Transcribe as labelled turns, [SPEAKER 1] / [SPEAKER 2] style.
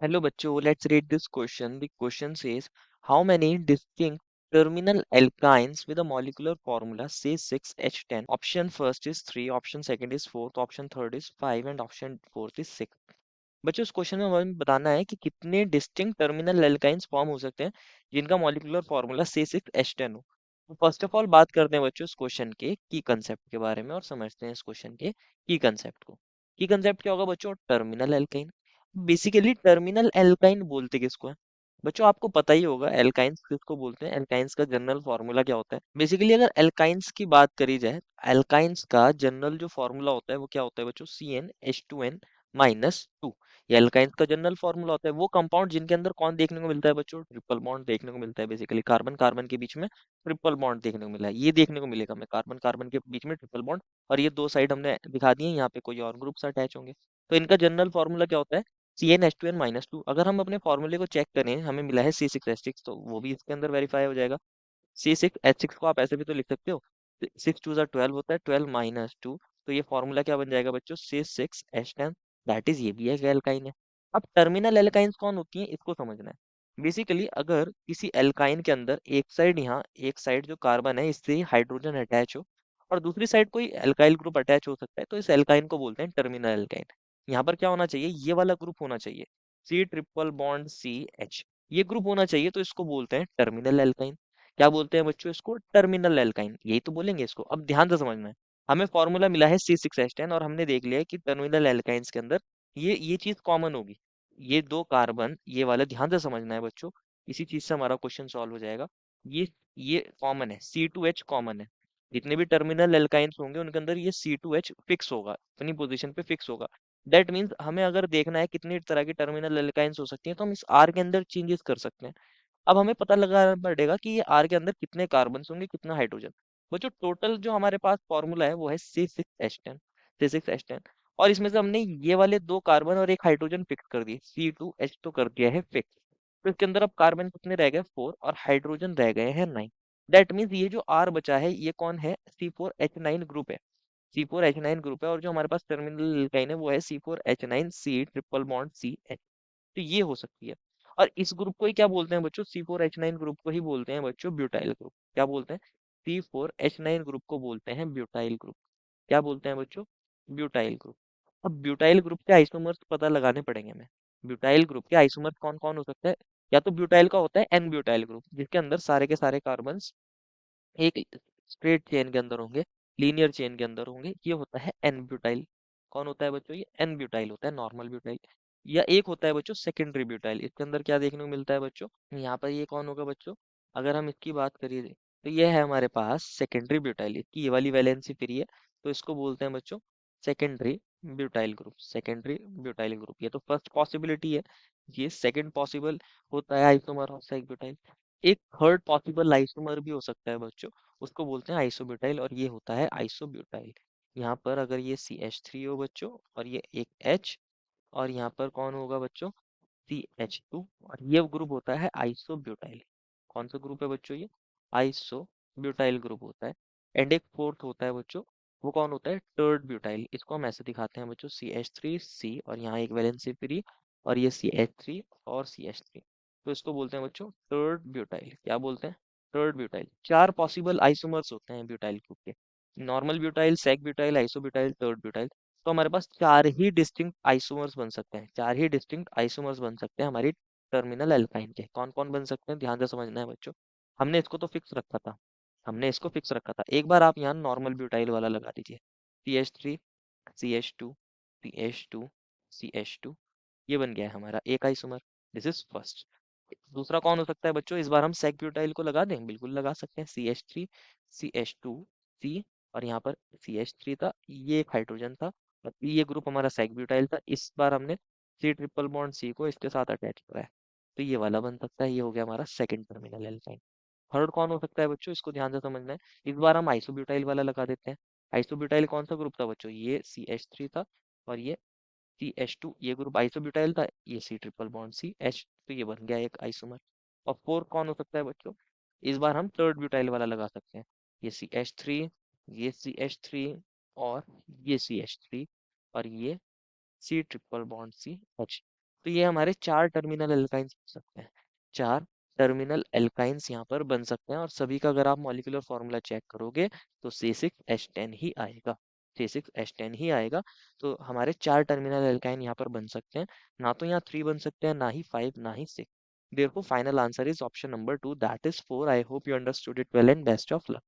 [SPEAKER 1] Hello बच्चों, let's read this question. The question says, how many distinct terminal alkynes with a molecular formula say 6H10? Option first is 3, option second is 4, option third is 5 and option fourth is 6. बच्चों इस question में हमें बताना है कि कितने distinct terminal alkynes form हो सकते हैं जिनका मॉलिक्यूलर फार्मूला C6H10 हो। तो फर्स्ट ऑफ ऑल बात करते हैं बच्चों इस क्वेश्चन के की कंसेप्ट के बारे में और समझते हैं इस क्वेश्चन के की कंसेप्ट को। की कंसेप्ट क्या होगा बच्चों? Terminal alkyne. Basically terminal alkyne बोलते किसको है? बच्चों आपको पता ही होगा एल्काइंस किसको बोलते हैं, एल्काइंस का जनरल फॉर्मूला क्या होता है। बेसिकली अगर एल्काइंस की बात करी जाए, एल्काइंस का जनरल जो फॉर्मूला होता है वो क्या होता है बच्चों? CnH2n-2। ये एल्काइंस का जनरल फॉर्मूला होता है। वो कंपाउंड जिनके अंदर कौन देखने को मिलता है बच्चों? ट्रिपल बॉन्ड देखने को मिलता है। बेसिकली कार्बन कार्बन के बीच में ट्रिपल बॉन्ड देखने को मिला है, ये देखने को मिलेगा हमें, कार्बन कार्बन के बीच में ट्रिपल बॉन्ड। और ये दो साइड हमने दिखा दिए, यहाँ पे कोई और ग्रुप्स अटैच होंगे। तो इनका जनरल फॉर्मूला क्या होता है? CnH2n-2। अगर हम अपने फॉर्मूले को चेक करें, हमें मिला है C6H6, तो वो भी इसके अंदर वेरीफाई हो जाएगा। C6H6 को आप ऐसे भी तो लिख सकते हो, 6 2 12 होता है, 12-2। तो ये फॉर्मूला क्या बन जाएगा बच्चों? C6H10। दैट इज ये भी एक एल्काइन है। अब टर्मिनल एल्काइंस कौन होती हैं इसको समझना है। बेसिकली अगर किसी एल्काइन के अंदर एक साइड, यहाँ एक साइड जो कार्बन है इससे हाइड्रोजन अटैच हो और दूसरी साइड कोई एल्काइल ग्रुप अटैच हो सकता है, तो इस एल्काइन को बोलते हैं टर्मिनल एल्काइन। यहाँ पर क्या होना चाहिए? ये वाला ग्रुप होना चाहिए, C ट्रिपल बॉन्ड CH। ये ग्रुप होना चाहिए, तो इसको बोलते हैं टर्मिनल एल्काइन। क्या बोलते हैं बच्चों? इसको टर्मिनल एल्काइन, यही तो बोलेंगे इसको। अब ध्यान से समझना है, हमें फॉर्मूला मिला है C6H10 और हमने देख लिया है कि टर्मिनल एल्काइंस के अंदर ये चीज कॉमन होगी, ये दो कार्बन, ये वाला ध्यान से समझना है बच्चों। इसी चीज से हमारा क्वेश्चन सॉल्व हो जाएगा। ये ये कॉमन है, C2H कॉमन है। जितने भी टर्मिनल एल्काइंस होंगे उनके अंदर ये C2H फिक्स होगा, अपनी पोजीशन पे फिक्स होगा। दैट मीन्स हमें अगर देखना है कितनी तरह की टर्मिनल एल्काइंस हो सकती हैं, तो हम इस आर के अंदर चेंजेस कर सकते हैं। अब हमें पता लगाना पड़ेगा कि ये आर के अंदर कितने कार्बन होंगे, कितना हाइड्रोजन। वो जो टोटल जो हमारे पास फॉर्मूला है वो है C6H10। C6H10, और इसमें से हमने ये वाले दो कार्बन और एक हाइड्रोजन फिक्स कर दिए, C2H तो कर दिया है फिक्स। तो इसके अंदर अब कार्बन कितने रह गए? 4, और हाइड्रोजन रह गए हैं 9। दैट मीन्स ये जो आर बचा है ये कौन है? C4H9 ग्रुप है। C4H9 ग्रुप है, और जो हमारे पास टर्मिनल एल्काइन है वो है C4H9C ट्रिपल बॉन्ड CH। तो ये हो सकती है। और इस ग्रुप को ही क्या बोलते हैं बच्चों? C4H9 ग्रुप को ही बोलते हैं बच्चों ब्यूटाइल ग्रुप। क्या बोलते हैं? C4H9 ग्रुप को बोलते हैं ब्यूटाइल ग्रुप। क्या बोलते हैं बच्चों? Butyl group. अब ब्यूटाइल ग्रुप के आइसोमर्स पता लगाने पड़ेंगे हमें। ब्यूटाइल ग्रुप के आइसोमर्स कौन कौन हो सकता है? या तो ब्यूटाइल का होता है एन ब्यूटाइल ग्रुप, जिसके अंदर सारे के सारे कार्बन एक स्ट्रेट चेन के अंदर होंगे, लीनियर चेन के अंदर होंगे, ये होता है एन ब्यूटाइल। कौन होता है बच्चों? ये एन ब्यूटाइल होता है, नॉर्मल ब्यूटाइल। या एक होता है बच्चों सेकेंडरी ब्यूटाइल, इसके अंदर क्या देखने को मिलता है बच्चों? यहाँ पर ये कौन होगा बच्चों? अगर हम इसकी बात करिए तो ये है हमारे पास सेकेंडरी ब्यूटाइल, इसकी ये वाली वैलेंसी फ्री है, तो इसको बोलते हैं बच्चों secondary butyl group. Secondary butyl group, ये तो फर्स्ट पॉसिबिलिटी है। ये सेकंड पॉसिबल होता है आइसोमर ऑफ ब्यूटाइल। एक थर्ड पॉसिबल आइसोमर भी हो सकता है बच्चों, उसको बोलते हैं आइसोब्यूटाइल, और ये होता है आइसोब्यूटाइल। यहाँ पर अगर ये CH3 हो बच्चों, और ये एक H, और यहाँ पर कौन होगा बच्चों? CH2, और ये ग्रुप होता है आइसोब्यूटाइल। कौन सा ग्रुप है बच्चों? ये आइसोब्यूटाइल ग्रुप होता है। एंड एक फोर्थ होता है बच्चों, वो कौन होता है? टर्ड ब्यूटाइल। इसको हम ऐसे दिखाते हैं बच्चों, CH3C, और यहाँ एक वैलेंसी फ्री, और ये CH3 और CH3। तो इसको बोलते हैं बच्चों टर्ड ब्यूटाइल। क्या बोलते हैं? Tert butyl. चार पॉसिबल आइसोमर्स होते हैं ब्यूटाइल ग्रुप के, normal butyl, sec butyl, isobutyl, tert butyl. तो हमारे पास चार ही डिस्टिंक्ट आइसोमर्स बन सकते हैं, चार ही डिस्टिंक्ट आइसोमर्स बन सकते हैं हमारी टर्मिनल एल्काइन के। कौन कौन बन सकते हैं ध्यान से समझना है बच्चों। हमने इसको तो फिक्स रखा था, हमने इसको फिक्स रखा था। एक बार आप यहाँ नॉर्मल ब्यूटाइल वाला लगा दीजिए, CH3 CH2 CH2 ये बन गया है हमारा एक आइसोमर। This is first. दूसरा कौन हो सकता है बच्चों? इस बार हम सेक ब्यूटाइल को लगा दें, बिल्कुल लगा सकते हैं, CH3 CH2C, और यहाँ पर CH3 था, ये एक हाइड्रोजन था, और ये ग्रुप हमारा सेक ब्यूटाइल था। इस बार हमने C ट्रिपल बॉन्ड C को इसके साथ अटैच करा है, तो ये वाला बन सकता है। ये हो गया हमारा सेकंड टर्मिनल एल्काइन। थर्ड कौन हो सकता है बच्चों? इसको ध्यान से समझना है। इस बार हम आइसोब्यूटाइल वाला लगा देते हैं। आइसोब्यूटाइल कौन सा ग्रुप था बच्चों? ये CH3 था, और ये CH2, ये ग्रुप आइसोब्यूटाइल था, ये C ट्रिपल बॉन्ड CH, तो ये बन गया एक आइसोमर। और फोर्थ कौन हो सकता है बच्चों? इस बार हम थर्ड ब्यूटाइल वाला लगा सकते हैं, ये CH3, ये CH3, और ये CH3, और ये C ट्रिपल बॉन्ड CH। तो ये हमारे 4 टर्मिनल एल्काइंस हो सकते हैं। 4 टर्मिनल एल्काइंस यहाँ पर बन सकते हैं, और सभी का अगर आप मॉलिक्यूलर फॉर्मूला चेक करोगे तो C6H10 ही आएगा। C6H10 ही आएगा। तो हमारे 4 टर्मिनल एल्काइन यहाँ पर बन सकते हैं। ना तो यहाँ 3 बन सकते हैं, ना ही 5, ना ही 6। Therefore, final answer is option number 2, that is 4. I hope you understood it well and best of luck.